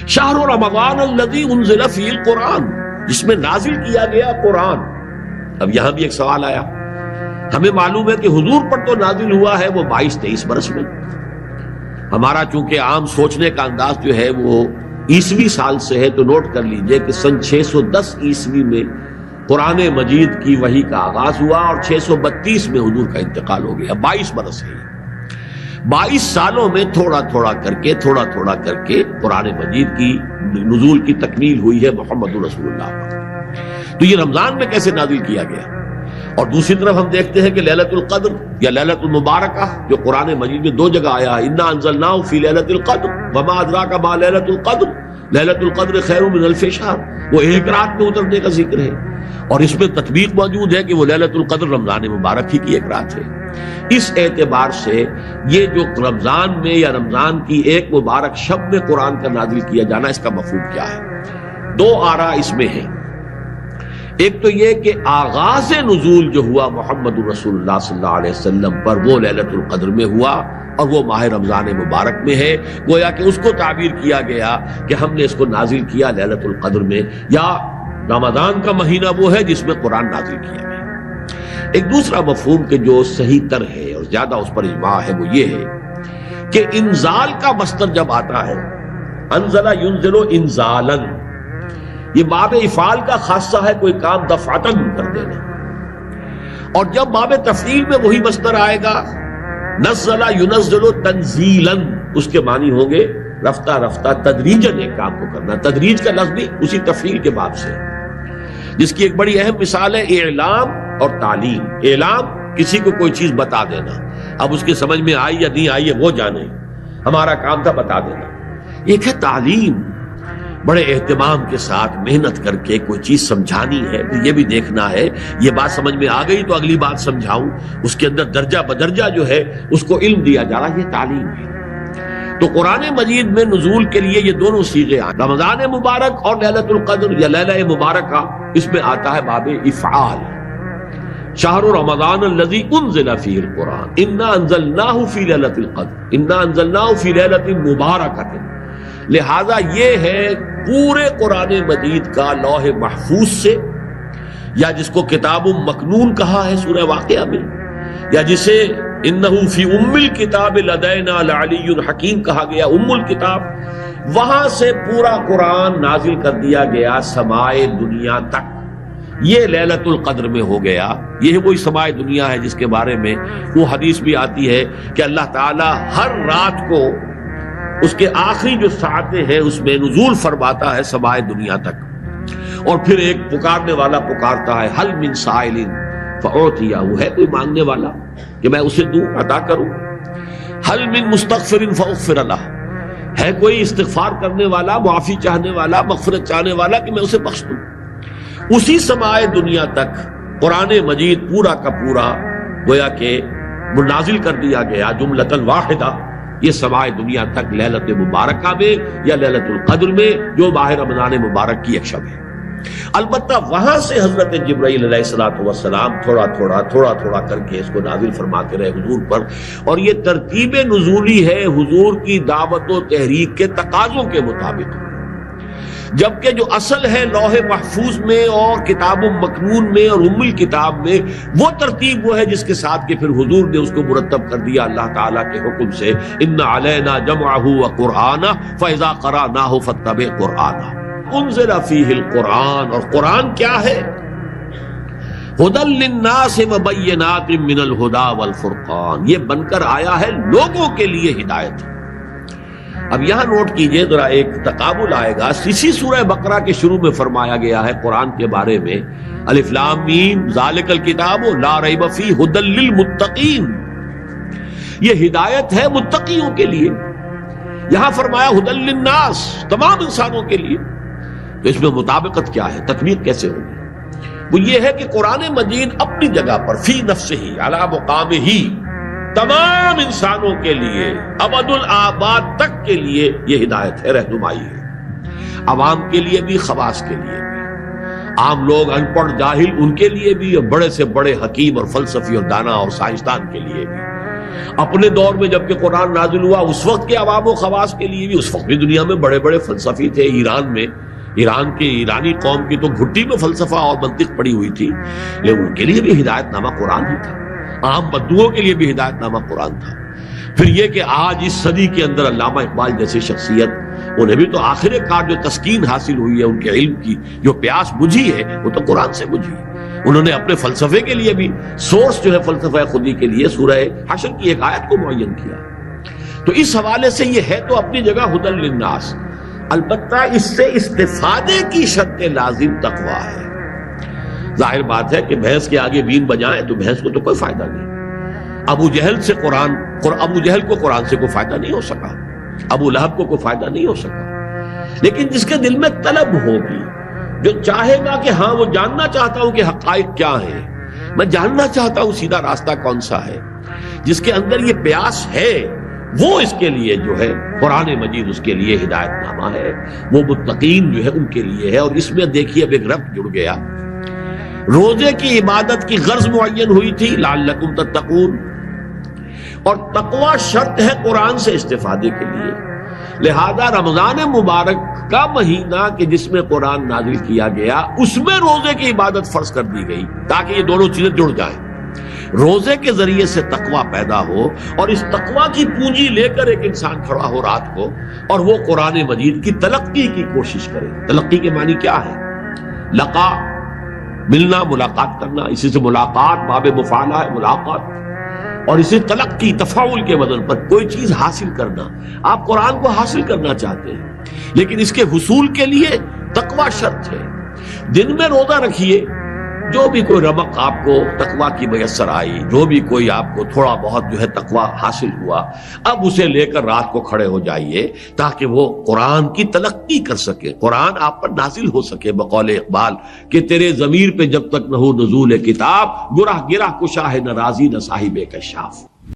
شہر رمضان الذی انزل فیہ القرآن، جس میں نازل کیا گیا قرآن۔ اب یہاں بھی ایک سوال آیا، ہمیں معلوم ہے کہ حضور پر تو نازل ہوا ہے وہ 22-23 برس میں، ہمارا چونکہ عام سوچنے کا انداز جو ہے وہ عیسوی سال سے ہے، تو نوٹ کر لیجئے کہ سن 610 عیسوی میں قرآن مجید کی وحی کا آغاز ہوا اور 632 میں حضور کا انتقال ہو گیا، 22 برس ہے۔ 22 سالوں میں تھوڑا تھوڑا کر کے قرآن مجید کی نزول کی تکمیل ہوئی ہے محمد رسول اللہ پر۔ تو یہ رمضان میں کیسے نازل کیا گیا؟ اور دوسری طرف ہم دیکھتے ہیں کہ لیلۃ القدر یا لیلۃ المبارکہ جو قرآن مجید میں 2 جگہ آیا ہے، انا انزلناہ فی لیلۃ القدر وما ادراک ما لیلۃ القدر، لیلۃ القدر خیر من الف شہر، وہ ایک رات میں اترنے کا ذکر ہے، اور اس میں تطبیق موجود ہے کہ وہ لیلۃ القدر رمضان مبارک ہی کی ایک رات ہے۔ اس اعتبار سے یہ جو رمضان میں یا رمضان کی ایک مبارک شب میں قرآن کا نازل کیا جانا، اس کا مفہوم کیا ہے؟ 2 آراء اس میں ہیں۔ ایک تو یہ کہ آغاز نزول جو ہوا محمد رسول اللہ صلی اللہ علیہ وسلم پر وہ لیلۃ القدر میں ہوا اور وہ ماہ رمضان مبارک میں ہے، گویا کہ اس کو تعبیر کیا گیا کہ ہم نے اس کو نازل کیا لیلۃ القدر میں، یا رمضان کا مہینہ وہ ہے جس میں قرآن نازل کیا گیا۔ ایک دوسرا مفہوم کہ جو صحیح تر ہے اور زیادہ اس پر اجماع ہے وہ یہ ہے کہ انزال کا مصدر جب آتا ہے، انزل ینزل انزالا، یہ باب افعال کا خاصہ ہے، کوئی کام دفعتاً کر دینا، اور جب باب تفعیل میں وہی مصدر آئے گا نزل ینزل تنزیلا، اس کے معنی ہوں گے رفتہ رفتہ تدریجاً ایک کام کو کرنا۔ تدریج کا لفظ بھی اسی تفعیل کے باب سے، جس کی ایک بڑی اہم مثال ہے اعلام اور تعلیم۔ اعلام، کسی کو کوئی چیز بتا دینا، اب اس کے سمجھ میں آئی یا نہیں آئی ہے وہ جانے، ہمارا کام تھا بتا دینا۔ ایک ہے تعلیم، بڑے اہتمام کے ساتھ محنت کر کے کوئی چیز سمجھانی ہے، پھر یہ بھی دیکھنا ہے یہ بات سمجھ میں آ گئی تو اگلی بات سمجھاؤں، اس کے اندر درجہ بدرجہ جو ہے اس کو علم دیا جا رہا، یہ تعلیم ہے۔ تو قرآن مجید میں نزول کے لیے یہ دونوں صیغے آئے، رمضان مبارک اور لیلۃ القدر یا لیلہ مبارکہ، اس میں آتا ہے باب افعال، شہر رمضان الذی انزل فیہ القرآن انا انزلناہ فی لیلۃ القدر انا انزلناہ فی لیلۃ مبارکۃ۔ لہذا یہ ہے پورے قرآن مجید کا لوح محفوظ سے، یا جس کو کتاب مکنون کہا ہے سورہ واقعہ میں، یا جسے انہ فی ام الکتاب لدینا لعلی حکیم کہا گیا، ام الکتاب، وہاں سے پورا قرآن نازل کر دیا گیا سمائے دنیا تک۔ یہ لیلۃ القدر میں ہو گیا، یہ وہی سمائے دنیا ہے جس کے بارے میں وہ حدیث بھی آتی ہے کہ اللہ تعالی ہر رات کو اس کے آخری جو ساعتیں ہیں اس میں نزول فرماتا ہے سمائے دنیا تک، اور پھر ایک پکارنے والا پکارتا ہے حل من سائل فاعطیہ، ہے کوئی مانگنے والا کہ میں اسے دوں، عطا کروں، حل من مستغفر فاغفر لہ، ہے کوئی استغفار کرنے والا، معافی چاہنے والا، مغفرت چاہنے والا کہ میں اسے بخش دوں۔ اسی سمائے دنیا تک قرآن مجید پورا کا پورا گویا کہ نازل کر دیا گیا جملۃ واحدہ، یہ سمائے دنیا تک لیلۃ مبارکہ میں یا لیلۃ القدر میں جو ماہ رمضان مبارک کی ایک شب ہے۔ البتہ وہاں سے حضرت جبرائیل علیہ الصلوۃ والسلام تھوڑا تھوڑا کر کے اس کو نازل فرماتے رہے حضور پر، اور یہ ترتیب نزولی ہے حضور کی دعوت و تحریک کے تقاضوں کے مطابق، جبکہ جو اصل ہے لوح محفوظ میں اور کتاب مکنون میں اور ام الکتاب میں، وہ ترتیب وہ ہے جس کے ساتھ کہ پھر حضور نے اس کو مرتب کر دیا اللہ تعالیٰ کے حکم سے، ان علینا جمعہ وقرآنہ فاذا قرأناہ فاتبع قرآنہ انزل فیہ القرآن۔ اور قرآن کیا ہے؟ ھدی للناس وبینات من الھدی والفرقان، یہ بن کر آیا ہے لوگوں کے لیے ہدایت۔ اب یہاں نوٹ کیجئے ذرا، ایک تقابل آئے گا، اسی سورہ بقرہ کے شروع میں فرمایا گیا ہے قرآن کے بارے میں، الف لام میم ذالک الکتاب لا ریب فیہ ھدی للمتقین، یہ ہدایت ہے متقیوں کے لیے۔ یہاں فرمایا ھدی للناس، تمام انسانوں کے لیے، تو اس میں مطابقت کیا ہے، تطبیق کیسے ہوگی؟ وہ یہ ہے کہ قرآن مجید اپنی جگہ پر فی نفسہ علی مقامہ، تمام انسانوں کے لیے ابد الآباد تک کے لیے یہ ہدایت ہے، رہنمائی ہے، عوام کے لیے بھی، خواص کے لیے بھی، عام لوگ ان پڑھ جاہل ان کے لیے بھی، اور بڑے سے بڑے حکیم اور فلسفی اور دانا اور سائنسدان کے لیے بھی، اپنے دور میں جب کہ قرآن نازل ہوا اس وقت کے عوام و خواص کے لیے بھی، اس وقت بھی دنیا میں بڑے بڑے فلسفی تھے. ایران میں، ایرانی قوم کی تو گھٹی میں فلسفہ اور منطق پڑی ہوئی تھی، لیکن ان کے لیے بھی ہدایت نامہ قرآن ہی تھا. عام بدوؤں کے لیے بھی ہدایت نامہ قرآن تھا. پھر یہ کہ آج اس صدی کے اندر علامہ اقبال جیسے شخصیت، انہیں بھی تو آخر کار جو تسکین حاصل ہوئی ہے ان کے علم کی، جو پیاس بجھی ہے وہ تو قرآن سے بجھی ہے. انہوں نے اپنے فلسفے کے لیے بھی سورس جو ہے فلسفہ خودی کے لیے سورہ حشر کی ایک آیت کو معین کیا. تو اس حوالے سے یہ ہے تو اپنی جگہ ہدی للناس، البتہ اس سے استفادے کی شرط لازم تقویٰ ہے. ظاہر بات ہے کہ بھینس کے آگے بین بجائیں تو بھینس کو تو کوئی فائدہ نہیں. ابو جہل کو قرآن سے کوئی فائدہ نہیں ہو سکا، ابو لہب کو کوئی فائدہ نہیں ہو سکا. لیکن جس کے دل میں طلب ہوگی، جو چاہے گا کہ ہاں وہ جاننا چاہتا ہوں کہ حقائق کیا ہیں، میں جاننا چاہتا ہوں سیدھا راستہ کون سا ہے، جس کے اندر یہ پیاس ہے، وہ اس کے لیے جو ہے قرآن مجید اس کے لیے ہدایت نامہ ہے. وہ متقین جو ہے ان کے لیے ہے. اور اس میں دیکھیے اب ایک ربط جڑ گیا. روزے کی عبادت کی غرض معین ہوئی تھی لعلکم تتقون، اور تقوی شرط ہے قرآن سے استفادے کے لیے. لہذا رمضان مبارک کا مہینہ کہ جس میں قرآن نازل کیا گیا، اس میں روزے کی عبادت فرض کر دی گئی تاکہ یہ دونوں چیزیں جڑ جائیں. روزے کے ذریعے سے تقوی پیدا ہو، اور اس تقوی کی پونجی لے کر ایک انسان کھڑا ہو رات کو اور وہ قرآن مجید کی تلقی کی کوشش کرے. تلقی کے معنی کیا ہے؟ لقا، ملنا، ملاقات کرنا. اسی سے ملاقات باب مفعلہ ہے، ملاقات. اور اسے تلقی تفاعل کے وزن پر کوئی چیز حاصل کرنا. آپ قرآن کو حاصل کرنا چاہتے ہیں، لیکن اس کے حصول کے لیے تقوی شرط ہے. دن میں روزہ رکھیے، جو بھی کوئی رمق آپ کو تقوی کی میسر آئی، جو بھی کوئی آپ کو تھوڑا بہت جو ہے تقوی حاصل ہوا، اب اسے لے کر رات کو کھڑے ہو جائیے تاکہ وہ قرآن کی تلقی کر سکے، قرآن آپ پر نازل ہو سکے. بقول اقبال کہ تیرے ضمیر پہ جب تک نہ ہو نزول کتاب، گرہ گرہ کشا ہے نہ راضی نہ صاحب کشاف.